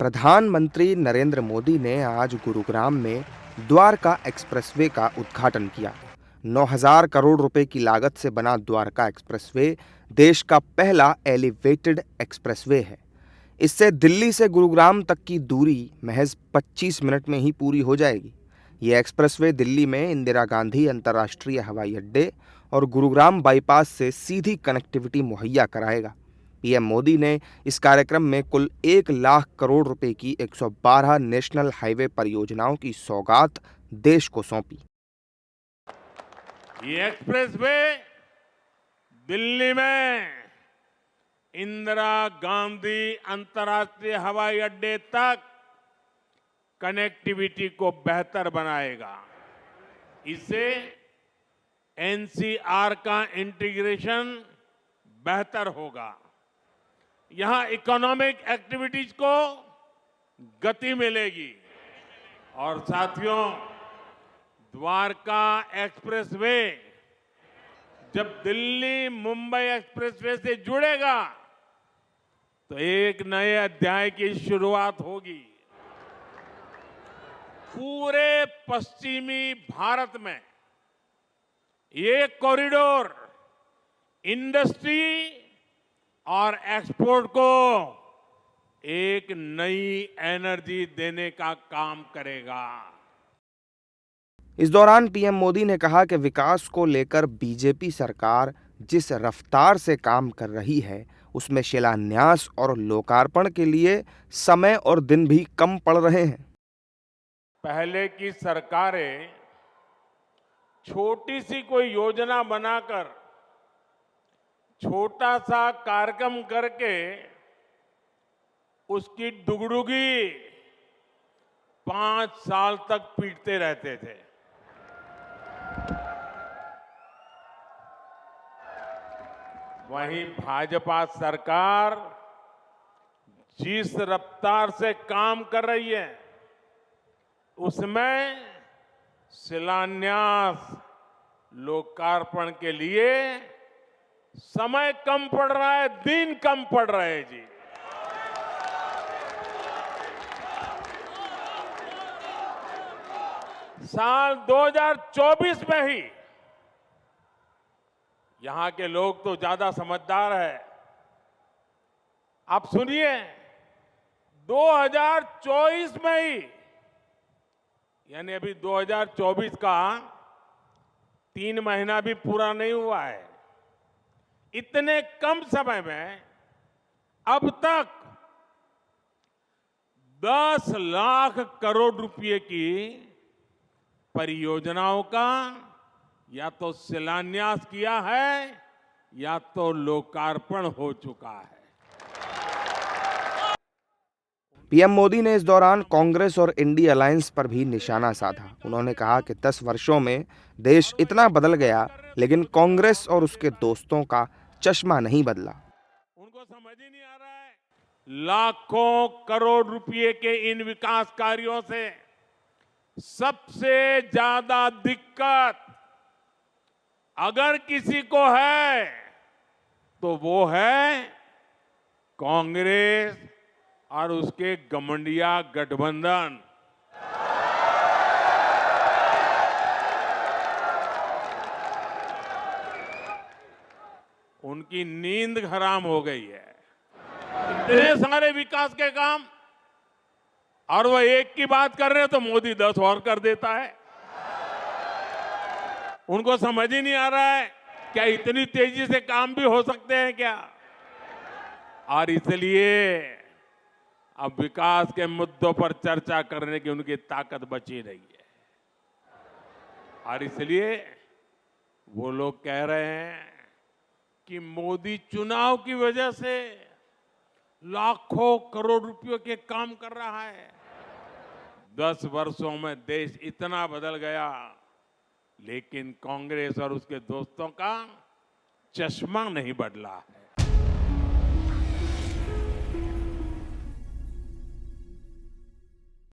प्रधानमंत्री नरेंद्र मोदी ने आज गुरुग्राम में द्वारका एक्सप्रेसवे का उद्घाटन किया। 9,000 करोड़ रुपए की लागत से बना द्वारका एक्सप्रेसवे देश का पहला एलिवेटेड एक्सप्रेसवे है। इससे दिल्ली से गुरुग्राम तक की दूरी महज 25 मिनट में ही पूरी हो जाएगी। ये एक्सप्रेसवे दिल्ली में इंदिरा गांधी अंतर्राष्ट्रीय हवाई अड्डे और गुरुग्राम बाईपास से सीधी कनेक्टिविटी मुहैया कराएगा। पीएम मोदी ने इस कार्यक्रम में कुल 1,00,000 करोड़ रुपए की 112 नेशनल हाईवे परियोजनाओं की सौगात देश को सौंपी। ये एक्सप्रेसवे दिल्ली में इंदिरा गांधी अंतर्राष्ट्रीय हवाई अड्डे तक कनेक्टिविटी को बेहतर बनाएगा। इससे एनसीआर का इंटीग्रेशन बेहतर होगा। यहां इकोनॉमिक एक्टिविटीज को गति मिलेगी और साथियों, द्वारका एक्सप्रेसवे जब दिल्ली मुंबई एक्सप्रेसवे से जुड़ेगा तो एक नए अध्याय की शुरुआत होगी। पूरे पश्चिमी भारत में ये कॉरिडोर इंडस्ट्री और एक्सपोर्ट को एक नई एनर्जी देने का काम करेगा। इस दौरान पीएम मोदी ने कहा कि विकास को लेकर बीजेपी सरकार जिस रफ्तार से काम कर रही है, उसमें शिलान्यास और लोकार्पण के लिए समय और दिन भी कम पड़ रहे हैं। पहले की सरकारें छोटी सी कोई योजना बनाकर छोटा सा कार्यक्रम करके उसकी डुगडुगी 5 साल तक पीटते रहते थे। वहीं भाजपा सरकार जिस रफ्तार से काम कर रही है उसमें शिलान्यास लोकार्पण के लिए समय कम पड़ रहा है, दिन कम पड़ रहे हैं जी। साल 2024 में ही यहां के लोग तो ज्यादा समझदार है। आप सुनिए, 2024 में ही, यानी अभी 2024 का 3 महीना भी पूरा नहीं हुआ है, इतने कम समय में अब तक 10 लाख करोड़ रुपए की परियोजनाओं का या तो शिलान्यास किया है या तो लोकार्पण हो चुका है। पीएम मोदी ने इस दौरान कांग्रेस और इंडी अलायंस पर भी निशाना साधा। उन्होंने कहा कि 10 वर्षों में देश इतना बदल गया, लेकिन कांग्रेस और उसके दोस्तों का चश्मा नहीं बदला। उनको समझ ही नहीं आ रहा है। लाखों करोड़ रुपए के इन विकास कार्यों से सबसे ज्यादा दिक्कत अगर किसी को है तो वो है कांग्रेस और उसके गठबंधन गठबंधन। उनकी नींद हराम हो गई है। इतने सारे विकास के काम और वो एक की बात कर रहे हैं तो मोदी 10 और कर देता है। उनको समझ ही नहीं आ रहा है क्या इतनी तेजी से काम भी हो सकते हैं क्या। और इसलिए अब विकास के मुद्दों पर चर्चा करने की उनकी ताकत बची नहीं है। और इसलिए वो लोग कह रहे हैं कि मोदी चुनाव की वजह से लाखों करोड़ रुपयों के काम कर रहा है। 10 वर्षों में देश इतना बदल गया, लेकिन कांग्रेस और उसके दोस्तों का चश्मा नहीं बदला है।